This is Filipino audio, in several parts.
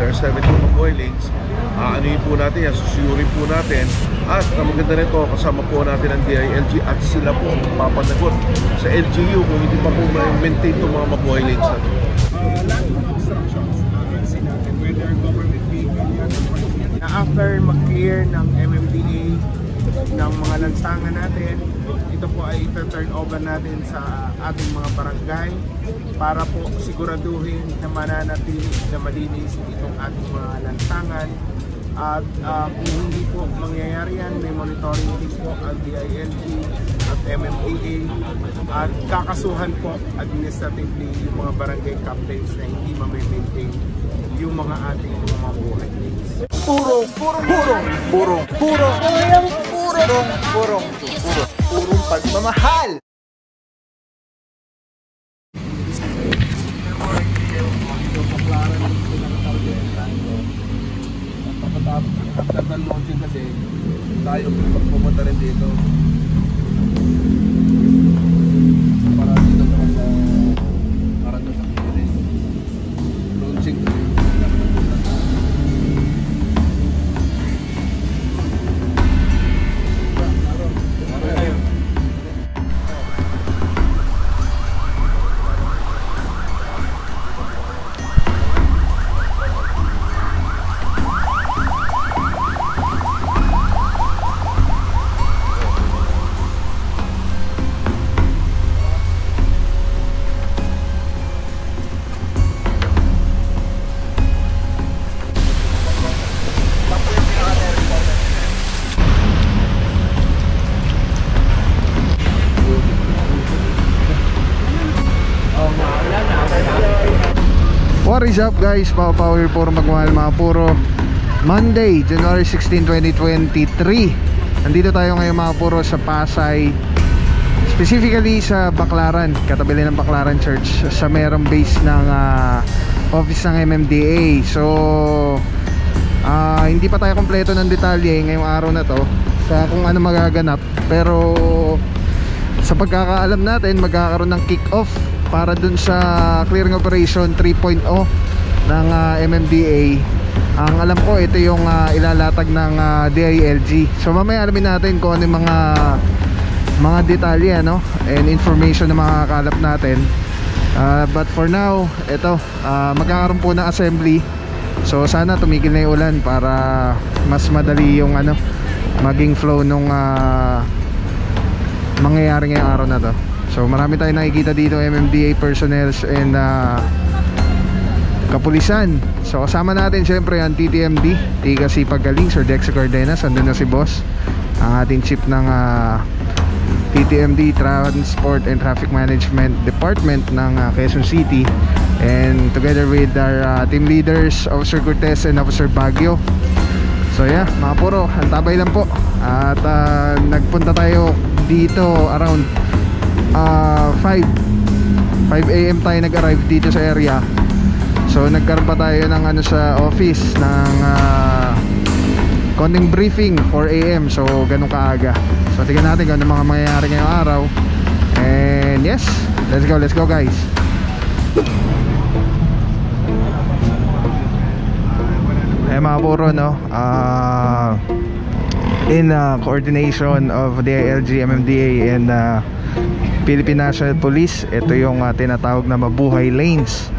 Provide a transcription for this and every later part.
there are 17 mabuhay lanes. Anuhin po natin yan, susuyurin po natin. At ang maganda nito, kasama po natin ang DILG at sila po ang papanagot sa LGU kung hindi pa po maintain itong mga mabuhay lanes na ito. Lahat ng obstructions ayusin natin, whether government vehicle yan, after mag-clear ng MMDA ng mga lansangan natin, ito po ay ito-turn over natin sa ating mga barangay para po siguraduhin na mananatili na malinis itong ating mga lansangan. At kung hindi po mangyayari yan, may monitoring team po ang DILG at MMDA at kakasuhan po administratively yung mga barangay captains na hindi ma-maintain yung mga ating mga mabuhay lanes. Purong pagmamahal. After ng launching kasi, tayo pumunta rin dito. Para dito naman sa parang doon sa kiri. Launching kasi. What is up guys, Power Puro Magmahal mga puro. Monday, January 16, 2023. Nandito tayo ngayon mga puro sa Pasay, specifically sa Baclaran, katabi ng Baclaran Church, sa merong base ng office ng MMDA. So hindi pa tayo kompleto ng detalye ngayong araw na to sa kung ano magaganap, pero sa pagkakaalam natin magkakaroon ng kick-off para dun sa clearing operation 3.0 ng MMDA. Ang alam ko ito yung ilalatag ng DILG. So mamaya alamin natin kung ano yung mga detalye and information na makakalap natin. But for now, ito magkakaroon po ng assembly. So sana tumigil na yung ulan para mas madali yung maging flow nung mangyayari ngayong araw na to. So marami tayong nakikita dito MMDA personnel and kapulisan. So kasama natin syempre ang TTMD, Tiga Sipag Galing, Sir Dex Cardenas. Andun na si boss, ang ating chief ng TTMD Transport and Traffic Management Department ng Quezon City, and together with our team leaders, Officer Cortez and Officer Baguio. So yeah, mga puro, antabay lang po. At nagpunta tayo dito around 5 AM tayo nag-arrive dito sa area. So nagkaroon pa tayo ng sa office ng konting briefing 4 AM. So ganun kaaga. So tingnan natin kung ano mga mangyayari ngayong araw. And yes, let's go guys. Mga puro in coordination of DILG, MMDA and Philippine National Police, ito yung tinatawag na Mabuhay Lanes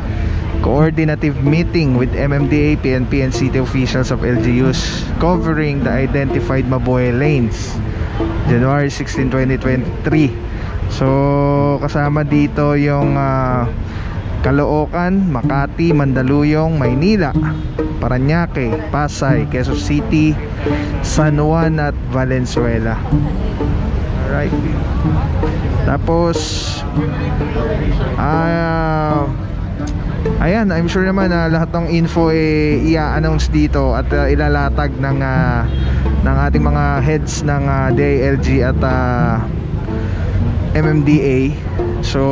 coordinative meeting with MMDA, PNP and city officials of LGUs covering the identified Mabuhay Lanes, January 16, 2023. So kasama dito yung Caloocan, Makati, Mandaluyong, Maynila, Parañaque, Pasay, Quezon City, San Juan at Valenzuela. Alright. Tapos ayan, I'm sure naman na lahat ng info i-announce dito at ilalatag ng ating mga heads ng DILG at MMDA. So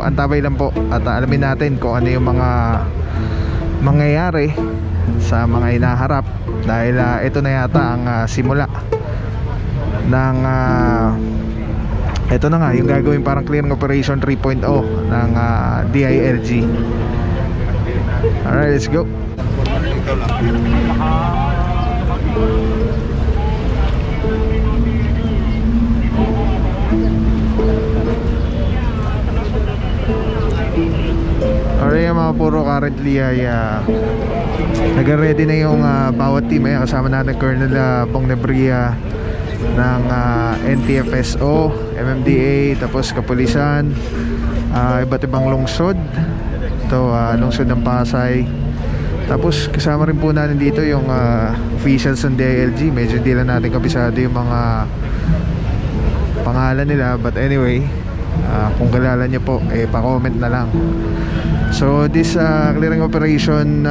antabay lang po at alamin natin kung ano yung mga mangyayari sa mga inaharap, dahil ito na yata ang simula ng ito na nga yung gagawin parang clearing operation 3.0 ng DILG. Alright, let's go. ilaw lang. Alright mga puro, currently ay nag-ready na yung bawat team. Ayan, kasama natin Colonel Bong Nebria ng NTFSO, MMDA, tapos kapulisan, iba't ibang lungsod. Ito, lungsod ng Pasay. Tapos kasama rin po natin dito yung officials ng DILG. Medyo hindi lang natin kabisado yung mga pangalan nila, but anyway, kung kilala nyo po, pa-comment na lang. So this clearing operation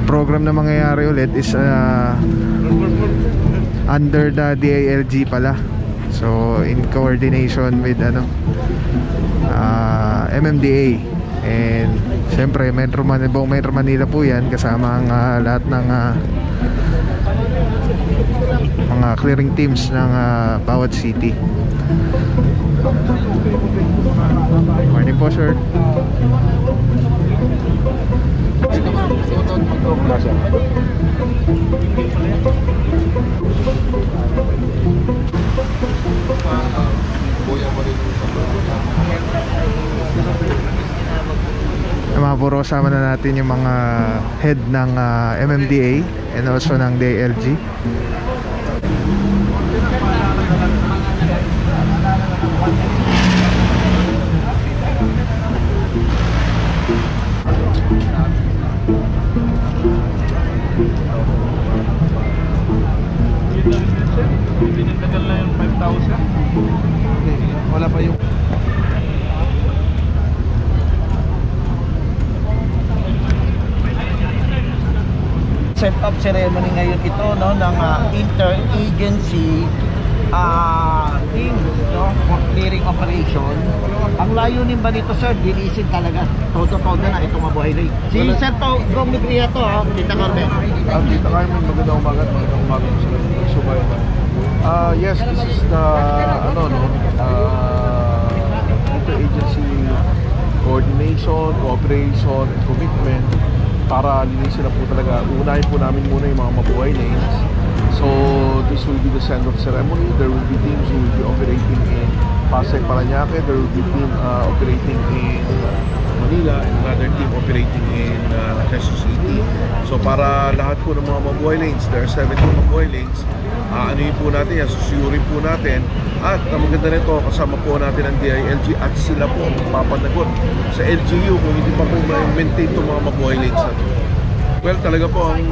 program na mangyayari ulit is under the DILG pala. So in coordination with MMDA, and siyempre buong Metro Manila po yan, kasama ang lahat ng mga clearing teams ng bawat city. Morning po, sir. Mga puro, kasama na natin yung mga head ng MMDA and also ng DILG. Pinitagal na yung 5,000. Wala pa yung set up ceremony ngayon ito, no, ng interagency team, no, for clearing operation. Ang layunin ba nito, sir, dinisin talaga todo-todo na itong mabuhay rin. Si Sir Gong Nebria to, Tita Carmen. Tita Carmen, magandang umaga sa subaybay. Yes, this is the interagency coordination, cooperation, and commitment para linisin na po talaga. Unahin po namin muna yung mga mabuhay lanes. So this will be the send-off ceremony. There will be teams who will be operating in Pasay, Parañaque. There will be team operating in Manila and another team operating in Quezon City. So para lahat po ng mga mabuhay lanes, there are 17 mabuhay lanes. Anuhin po natin yan, susuyurin po natin. At ang maganda nito, kasama po natin ang DILG at sila po ang magpapanagot sa LGU kung hindi pa po ma-maintain itong mga mabuhay lanes natin. Well, talaga po ang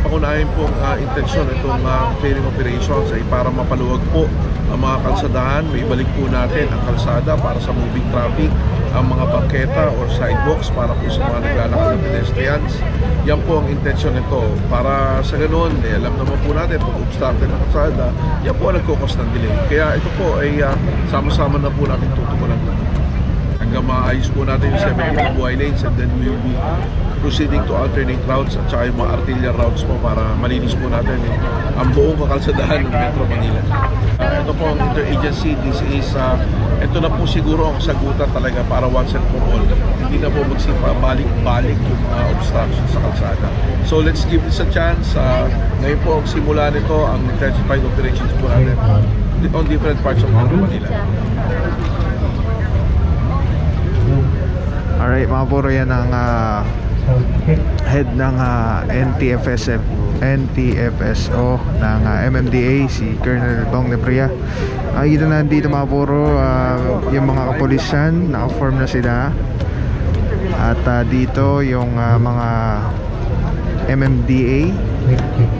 pangunahin pong intensyon itong clearing operations ay para mapaluwag po ang mga kalsadahan. May balik po natin ang kalsada para sa moving traffic, ang mga bangketa or sidewalks para po sa mga naglalakad ng pedestrians. Yan po ang intensyon nito. Para sa ganoon, alam naman po natin pag obstructed ng kalsada, yan po ang nagkukos ng delay. Kaya ito po ay sama-sama na po natin tutukulan hanggang maayos po natin yung 17 buhay lanes, and then we will be proceeding to alternate routes at saka yung mga arterial routes po para malinis po natin ang buong kakalsadahan ng Metro Manila. Ito po ang interagency. This is ito na po siguro ang kasagutan talaga para once and for all. Hindi na po magsipa balik-balik yung mga obstructions sa kalsada. So let's give this a chance. Ngayon po ang simula nito ang intensified operations po natin on different parts of Metro Manila. alright, mga puro, yan ang head ng NTFSO ng MMDA, si Colonel Bong Nebria. Dito na dito mga puro, yung mga kapulisan, naka-form na sila. At dito yung mga MMDA.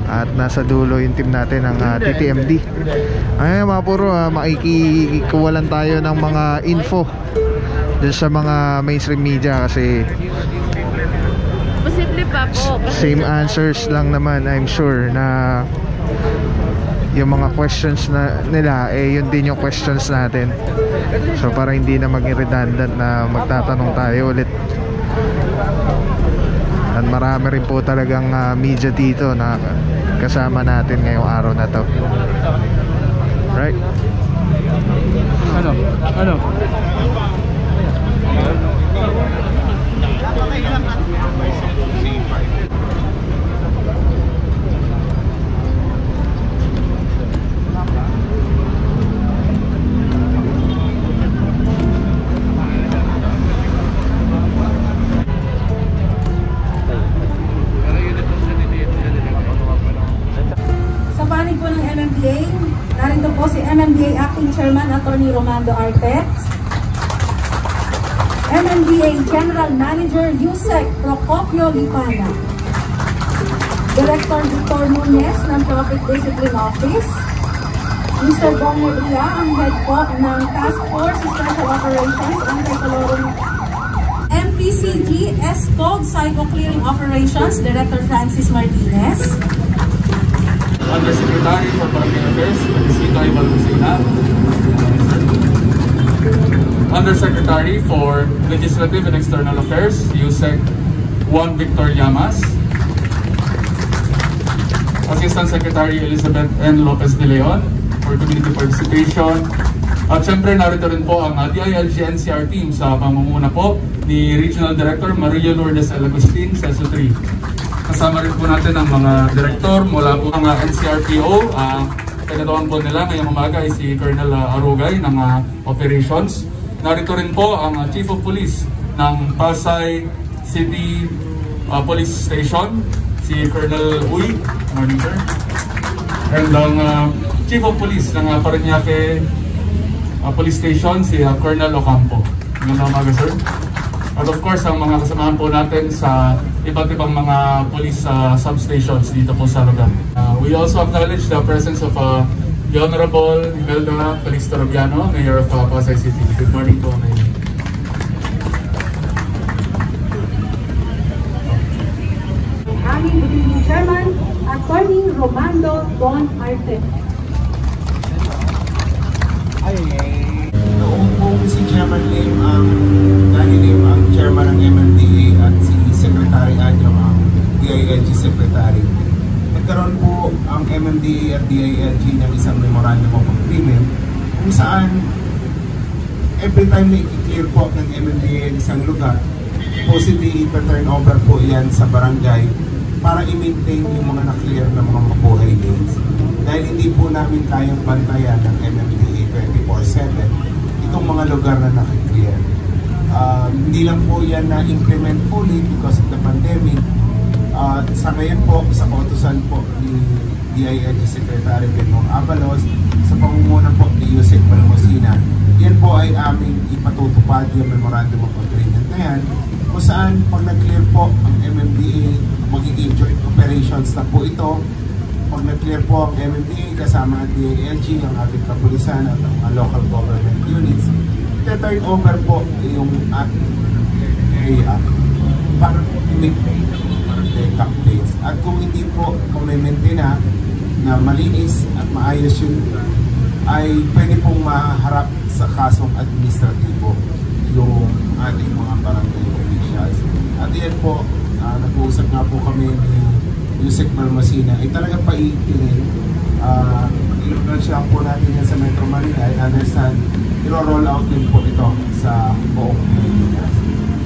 At nasa dulo yung team natin ng TTMD. Ay mga puro, makikikuwalan tayo ng mga info dun sa mga mainstream media kasi posible pa po. Same answers lang naman, I'm sure, na yung mga questions na nila yun din yung questions natin. So para hindi na maging redundant na magtatanong tayo ulit. At marami rin po talagang media dito na kasama natin ngayong araw na to. Right? Ano? Attorney Romando Arte, MMDA General Manager Yusek Procopio Lipana, Director Victor Nunez ng Traffic Discipline Office, Mr. Bong Nebria, ang head po ng Task Force Special Operations Anti-Coloring, MPCG SCOG Psycho Clearing Operations Director Francis Martinez, Undersecretary for Barangay Affairs, Francisco Ibalbucina, Undersecretary for Legislative and External Affairs, Yusek Juan Victor Llamas, Assistant Secretary Elizabeth N. Lopez de Leon for Community Participation. At syempre narito rin po ang DILG NCR team sa pamumuna po ni Regional Director Maria Lourdes El Agustin sa SO3. Kasama rin po natin ang mga direktor mula po ng NCRPO. Pinatuan po nila ngayong umaga ay si Colonel Arugay ng Operations. Narito rin po ang Chief of Police ng Pasay City Police Station, si Colonel Uy. Morning, sir. And ang Chief of Police ng Parañaque Police Station, si Colonel Ocampo. Magandang umaga, sir. At of course, ang mga kasamahan po natin sa iba't ibang mga police substations dito po sa lugar. We also acknowledge the presence of the Honorable Imelda Calixto Robiano, Mayor of Pasay City. Good morning po, Mayor. aming Deputy Chairman, Attorney Romando Don Arte. Noong pong si Chairman Lim ang chairman ng MMDA at si Secretary Adjo ang DILG Secretary, nagkaroon po ang MMDA at DILG ng isang memorandum of agreement kung saan every time na i-clear po ng MMDA isang lugar, possibly ipa-turn over po yan sa barangay para i-maintain yung mga na-clear na mga mabuhay lanes. Dahil hindi po namin kayang bantayan ng MMDA 24/7 itong mga lugar na nakiklear. Hindi lang po yan na-implement fully because of the pandemic. Sa ngayon po, sa kautusan po ni DILG Secretary Benong Abalos, sa pamumunan po ni Yusek Balmosina, yan po ay aming ipatutupad yung memorandum of agreement na yan, kung saan pag nag-clear po ang MMDA, magiging joint operations na po ito. Pag nag-clear po ang MMDA kasama ang DILG, ang ating kapulisan at ang mga local government units, ita-turn over po yung ating area para i-maintain ang backup dates. At kung hindi po kung-maintain na malinis at maayos yun, ay pwede pong maharap sa kasong administratibo yung ating mga barangay officials. At yan po, nag-uusap nga po kami ni Yusek Balmosina, ay talagang paitingin. I-launch po natin yan sa Metro Manila. I understand, i-roll out din po ito sa buong Pilipinas.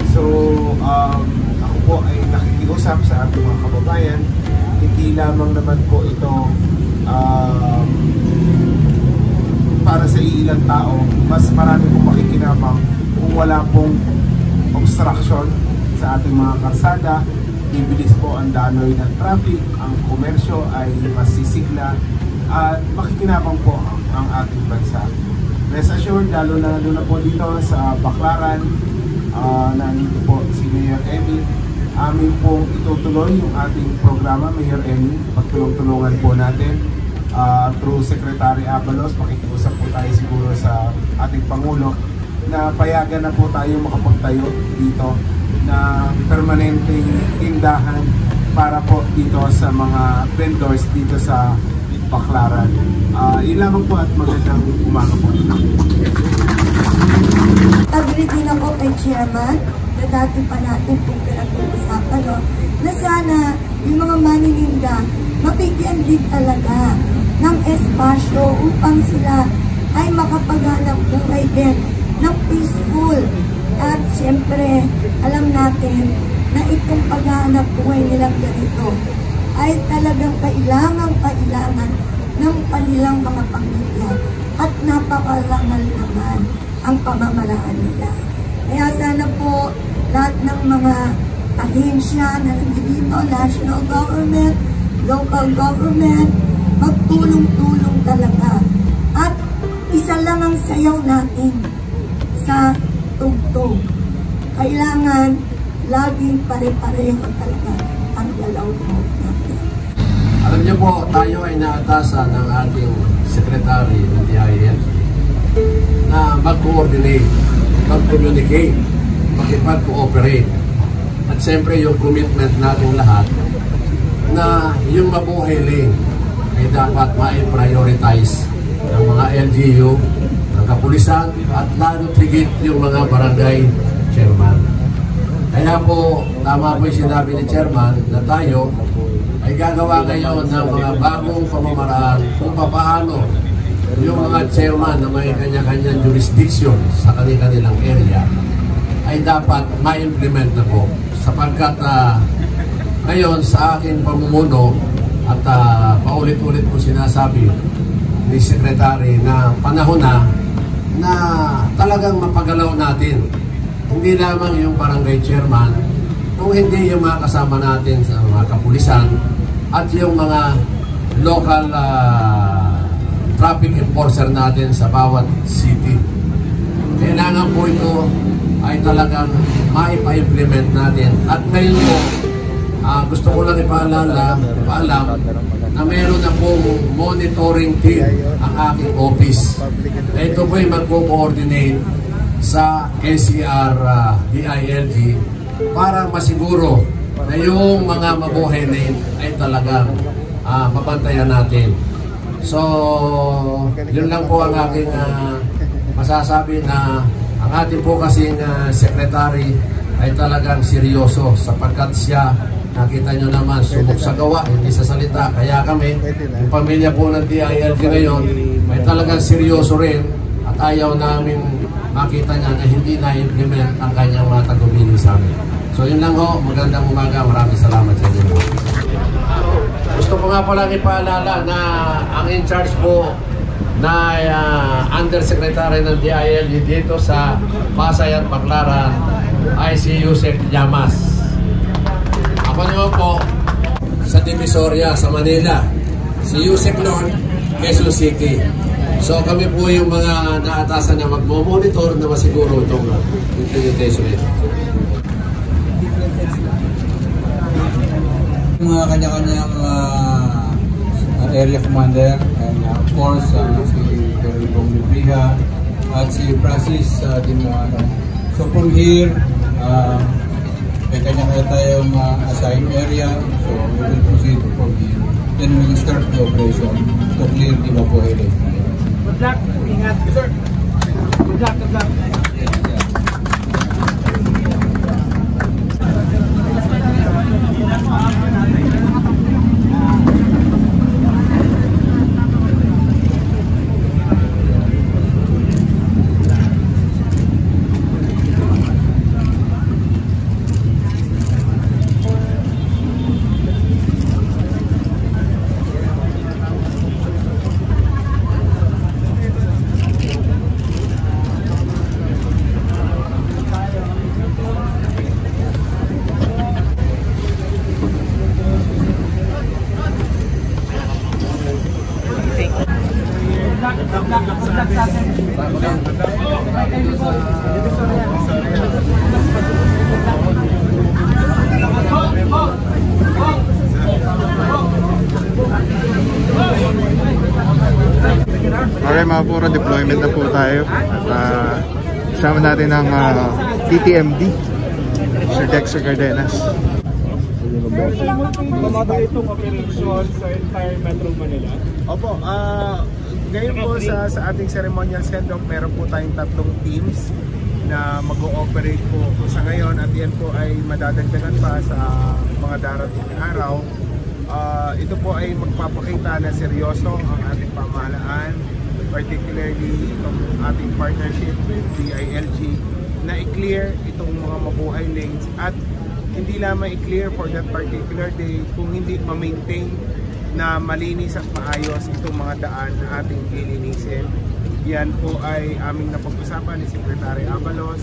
So, ako po ay nakikiusap sa ating mga kababayan. Hindi lamang naman po ito para sa ilang tao, mas marami pong makikinabang kung wala pong obstruction sa ating mga karsada. Bibilis po ang daloy ng traffic, ang komersyo ay masisigla at makikinabang po ang ating bansa. Rest assured, lalo na po dito sa Baclaran, nandito po si Mayor Emmy. Amin pong itutuloy yung ating programa, Mayor Emmy. Pagtulong-tulungan po natin through Secretary Abalos. Makikiusap po tayo siguro sa ating Pangulo na payagan na po tayo makapagtayo dito na permanenteng tindahan para po dito sa mga vendors dito sa Baclaran. Yun lamang po at magandang umaga po. Agree din ako kay Chairman na dati pa natin kung pinag-uusapan na sana yung mga manininda mapigyan din talaga ng espasyo upang sila ay makapaghanap buhay din ng peaceful. At siyempre, alam natin na itong paghahanap buhay nilang ganito ay talagang kailangan ng kanilang mga pamilya at napakarangal naman ang pamamaraan nila. Kaya sana po lahat ng mga ahensya na nandito, national government, local government, magtulong-tulong talaga at isa lang ang sayaw natin sa tugtog. Kailangan laging pare-pareho talaga ang galaw natin. Alam niyo po, tayo ay naatasan ng ating Secretary ng DILG na mag-coordinate, mag-communicate, makipag-cooperate. At siyempre yung commitment natin lahat na yung mabuhay lane ay dapat ma-prioritize ng mga LGU, ng kapulisan at lalo tigit yung mga barangay chairman. Kaya po, tama po yung sinabi ni chairman na tayo ay gagawa ngayon ng mga bagong pamamaraan kung paano yung mga chairman na may kanya-kanyang jurisdiction sa kanilang area ay dapat ma-implement na po. Sapagkat ngayon sa aking pamumuno at paulit-ulit po sinasabi ni Secretary na panahon na talagang mapagalaw natin. Hindi lamang yung barangay chairman, kung hindi yung mga kasama natin sa mga kapulisan at yung mga local traffic enforcer natin sa bawat city. Kailangan po ito ay talagang maipa-implement natin. At ngayon po, gusto ko lang ipaalam na meron na pong monitoring team ang aking office. Ito po ay magpo-coordinate sa NCR DILG para masiguro na yung mga mabuhay lane ay talagang mabantayan natin. So, yun lang po ang aking masasabi na ang ating po kasing secretary ay talagang seryoso sapagkat siya, nakita nyo naman, subok sa gawa, hindi sa salita. Kaya kami, yung pamilya po ng DILG ngayon, ay talagang seryoso rin at ayaw namin makita niya na hindi na-implement ang kanyang mga tagubilin sa amin. So yun lang ho, magandang umaga, maraming salamat sa inyo. Gusto ko nga palang ipaalala na ang in-charge po na Undersecretary ng DILG dito sa Pasay at Baclaran ay si Yusek Llamas. Ako naman po sa Divisoria, sa Manila, si Yusek Lord, Quezon City. So kami po yung mga naatasan na magmo-monitor na masiguro itong implementation ito. Mga kanya-kanyang area commander and of course si Terry Bonglibriha at si Francis Dimuano. So from here, may kanya-kanya tayong assigned area, so we will proceed from here. Then we will start the operation to clear the Mabuhay Lane. Good luck, ingat. Sir. Good luck, good luck. Okay mga puro, deployment na po tayo. Kasama natin ang TTMD, Sir Dexter Cardenas. Mamata itong operation sa entire Metro Manila? Opo, ngayon po sa ating ceremonial send-off, meron po tayong 3 teams na mag-ooperate po sa ngayon at yan po ay madadagdagan pa sa mga darating na araw. Ito po ay magpapakita na seryoso ang ating pamahalaan, particularly itong ating partnership with DILG na i-clear itong mga mabuhay lanes at hindi lamang i-clear for that particular day kung hindi ma-maintain na malinis at maayos itong mga daan na ating lilinisin. Yan po ay aming napag-usapan ni Secretary Abalos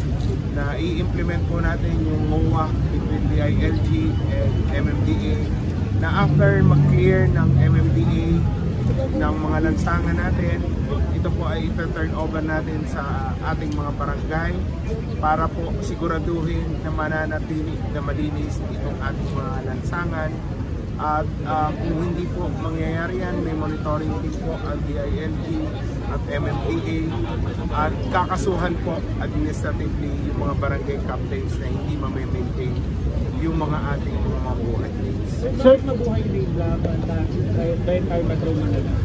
na i-implement po natin yung MOA between DILG and MMDA na after mag-clear ng MMDA ng mga lansangan natin. Ito po ay ito-turn over natin sa ating mga barangay para po siguraduhin na mananatili na malinis itong ating mga lansangan. At kung hindi po mangyayari yan, may monitoring team po ang DILG at MMDA at kakasuhan po administratively yung mga barangay captains na hindi ma-maintain yung mga ating mga mabuhay lanes. Sir, mabuhay lane lang dahil tayo matroma na lang.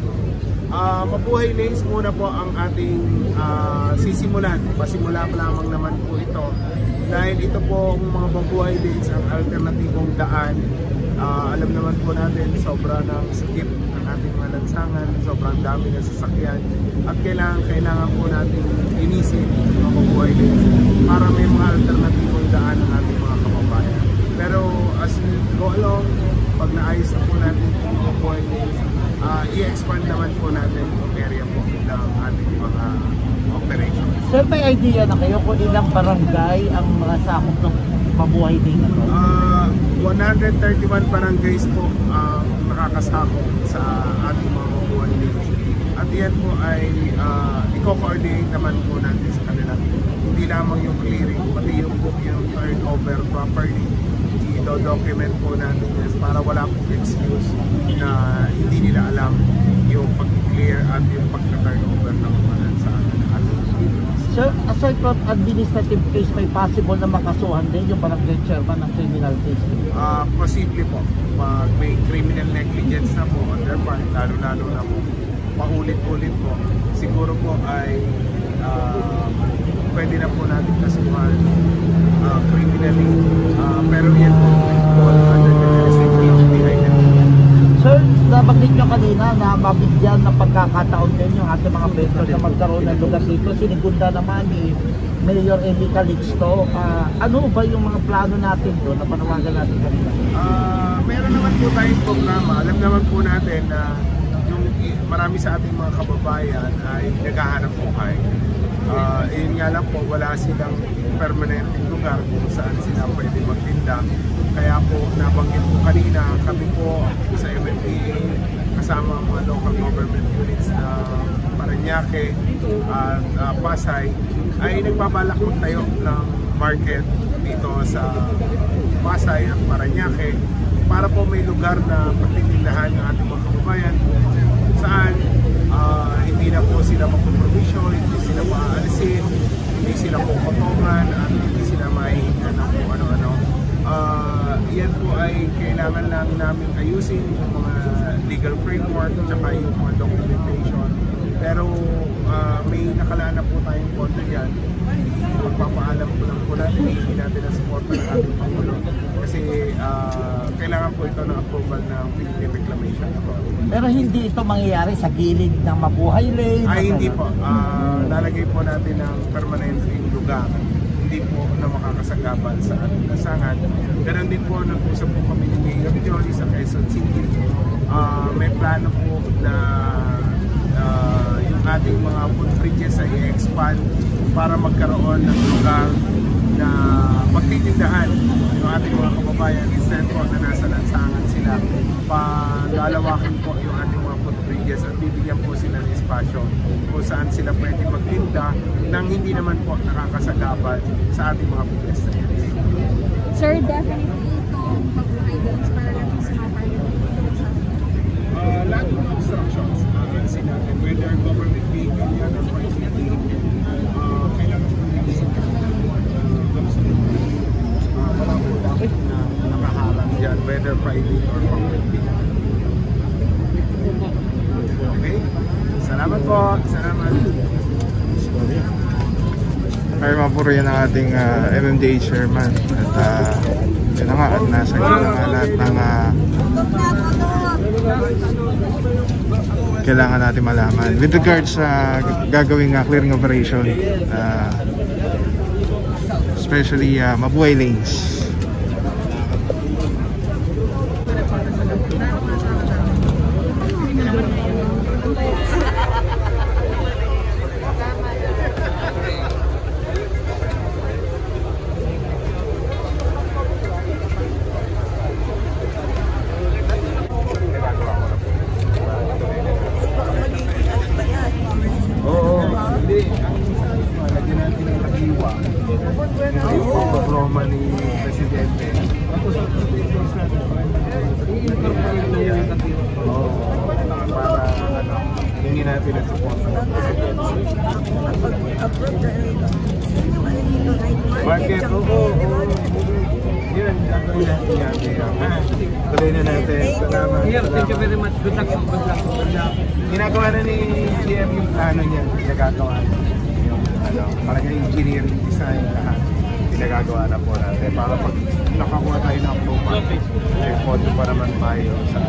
Mabuhay lanes muna po ang ating sisimulan. Pasimula pa lamang naman po ito dahil ito po ang mga mabuhay lanes ang alternatibong daan. Alam naman po natin sobra ng sakit ng ating mga lansangan, sobrang dami ng sasakyan at kailangan po natin inisin yung mga mabuhay lanes para may mga alternatibong daan ng ating mga kababayan. Pero as we go along, pag naayos na po natin yung mabuhay lanes, i-expand naman po natin yung area po ng ating mga operations. Sir, may idea na kayo kung ilang barangay ang mga sakop ng mabuhay lane na to? 131 barangays po nakakasakop sa ating mga mabuhay lanes. At yan po ay i-coordinate naman po natin sa kanila. Hindi lamang yung clearing, pati yung turnover properly. I-document po natin yan para wala pong excuse na hindi nila alam yung pag-clear at yung pag-turnover ng mga sa ating Sir, aside from administrative case, may possible na makasuhan din yung barangay chairman ng criminal case? Posible po. Pag may criminal negligence na po on their part, lalo-lalo na po, paulit-ulit po, siguro po ay pwede na po natin kasuhan criminally. Pero yan po, Sir, nabanggit nyo kanina na mabigyan ng pagkakataon din yung ating mga vendors na magkaroon ng lugar dito. Sinigunda naman ni Mayor Amy Calixto. Ano ba yung mga plano natin doon na panawagan natin kanina? Meron naman po tayong programa. Alam naman po natin na yung marami sa ating mga kababayan ay naghahanap buhay. Yun nga lang po, wala silang permanenteng lugar kung saan sila pwede magtinda. Kaya po, nabanggit po kanina, kami po sa MMDA kasama ang mga local government units na Parañaque at Pasay ay nagbabalak tayo ng market dito sa Pasay at Parañaque para po may lugar na pagtitindahan ng ating mga kababayan saan hindi na po sila magpuprovision, hindi sila maaalisin, hindi sila pukotongan at hindi sila mahihinga ng kung ano-ano. Yan po ay kailangan lang namin ayusin yung mga legal framework at saka yung mga documentation. Pero may nakalaan na po tayong pondo dyan. Magpapaalam po lang po natin, hindi natin ang support ng ating Pangulo. Kasi kailangan po ito ng approval ng Philippine Reclamation. Pero hindi ito mangyayari sa gilid ng mabuhay lane? Ay hindi po. Lalagay po natin ng permanent lugar. Hindi po na makakasagapan sa ating lansangan. Ganun din po, nag-usap po kami ni Mayor Johnny sa Quezon City. May plano po na yung ating mga food bridges ay i-expand para magkaroon ng lugar na magtitindahan yung ating mga kababayan instead po na nasa lansangan sila. Palalawakin po yung ating mga food bridges at bibigyan po sila ng espasyo kung saan sila pwede magtinda nang hindi naman po nakakasagapan sa ating mga pedestrians. Sir, definitely itong mabuhay lanes para lang sa mga lahat ng obstructions agency natin, whether government vehicle yan or private vehicle, kailangan po natin wala po dapat na nakaharang dyan, whether private or public vehicle. Okay? Salamat po. Salamat. Ay, mapuro yan ang ating MMDA chairman. At yun na nga, at nasa yun na nga lahat ng kailangan natin malaman. With regards sa gagawing clearing operation, especially mabuhay lanes. natin ang support ng market. Oo. Yun, gagawin natin yan. Tuloy na natin. Salamat. Thank you very much. Good luck. Ginagawa na ni GM yung plano niya. Ginagawa na. Parang engineering design lahat. Ginagawa na po natin. Para pag nakakuha tayo ng approval, may photo pa naman tayo sa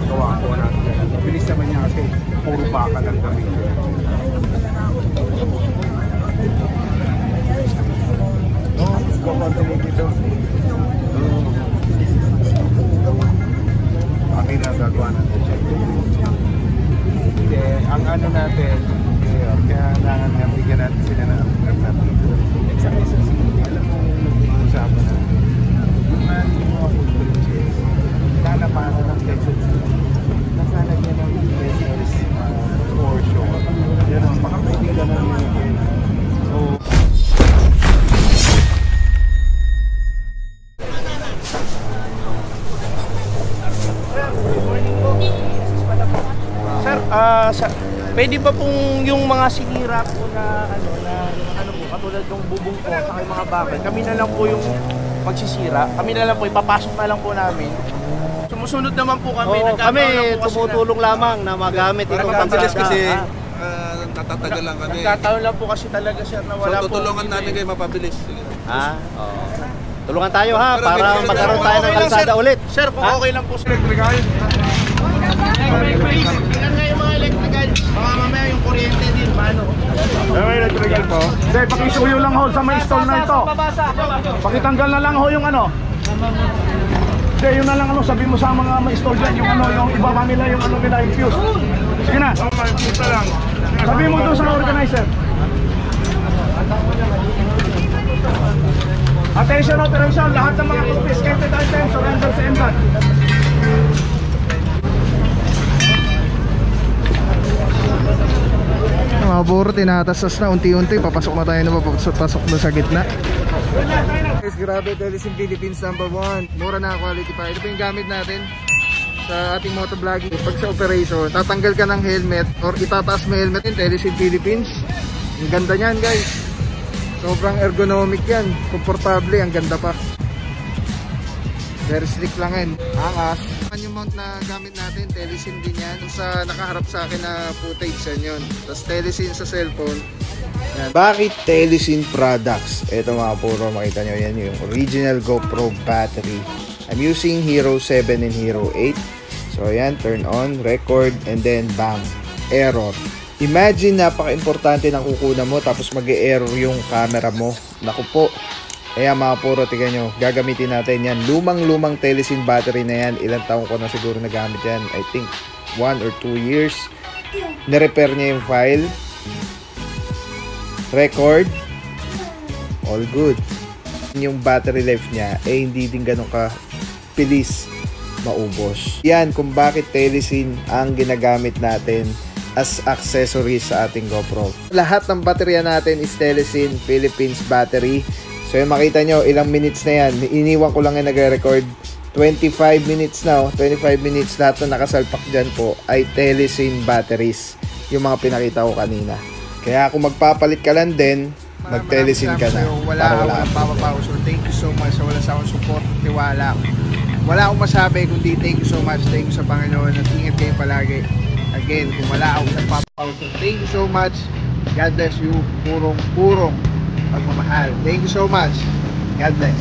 gawa po natin. Bilis naman niya kasi puro baka lang kami. Continue dito. Okay na, gagawa natin siya. Ang ano natin, kaya bigyan natin sila ng alternative. Sa isang sige, alam mo nag-uusapan na yung mga food bridges, lalapanan ng Texas. Nakalagyan ng business portion. Yan ang pakapagdigan namin. So, pwede ba pong yung mga sinira po na ano po, katulad ng bubong ko sa mga bakal, kami na lang po yung magsisira, kami na lang po, ipapasok na lang po namin. Sumusunod naman po kami. Kami tumutulong lamang na magamit itong mabilis kasi natatagal lang kami. Nagkataon lang po kasi talaga sir na wala po. Tutulungan natin kayo mapabilis. Oo. Tulungan tayo ha, para magkaroon tayo ng kalsada ulit. Sir, kung okay lang po sir. Electrical. Please, ilan nga yung mga electrical? Baka mamaya yung kuryente din, paano? May electrical po. Hindi, pakisuyo lang ho sa may stall na ito. Pakitanggal na lang ho yung ano. Hindi, yun na lang ano, sabi mo sa mga may stall dyan, yung ano, yung ibaba nila, yung ano nila, yung fuse. Sige na. Sabi mo doon sa organizer. Attention operation, lahat ng mga confiscated items surrender sa embat. Mga buro, tinatasas na unti-unti. Papasok na tayo na papasok na sa gitna. Guys, grabe, Telesin Philippines #1. Mura na quality pa. Ito pa yung gamit natin sa ating motovlogging. Pag sa operation, tatanggal ka ng helmet or itataas mo helmet yung Telesin Philippines. Ang ganda niyan guys. Sobrang ergonomic yan. Komportable, ang ganda pa. Very slick lang yan. Angas. Yung mount na gamit natin, Telesin din yan. Sa nakaharap sa akin na footage yan yun. Tapos Telesin sa cellphone. Yan. Bakit Telesin products? Ito mga puro, makita nyo yan yung original GoPro battery. I'm using Hero 7 and Hero 8. So ayan, turn on, record, and then bang, error. Imagine, napaka-importante ng kukunan mo tapos mag-e-error yung camera mo. Naku po. Kaya mga puro, tignan nyo, gagamitin natin yan. Lumang-lumang Telesin battery na yan. Ilang taon ko na siguro nagamit yan. I think 1 or 2 years. Na-repair niya yung file. Record. All good. Yung battery life niya, hindi din ganun ka pilis maubos. Yan kung bakit Telesin ang ginagamit natin as accessories sa ating GoPro. Lahat ng baterya natin is Telesin Philippines battery. So yung makita nyo, ilang minutes na yan. Iniwan ko lang yung nagre-record. 25 minutes na. 25 minutes lahat na nakasalpak dyan po ay Telesin batteries. Yung mga pinakita ko kanina. Kaya kung magpapalit ka lang din, mag-Telesin ka na. Wala akong papapaw. So thank you so much sa wala sa akong support, tiwala. Wala akong masabi kundi thank you so much. Thank you sa Panginoon at ingat kayo palagi. Again, kung wala akong nagpapaw. So thank you so much. God bless you. Purong pagmamahal. Thank you so much. God bless.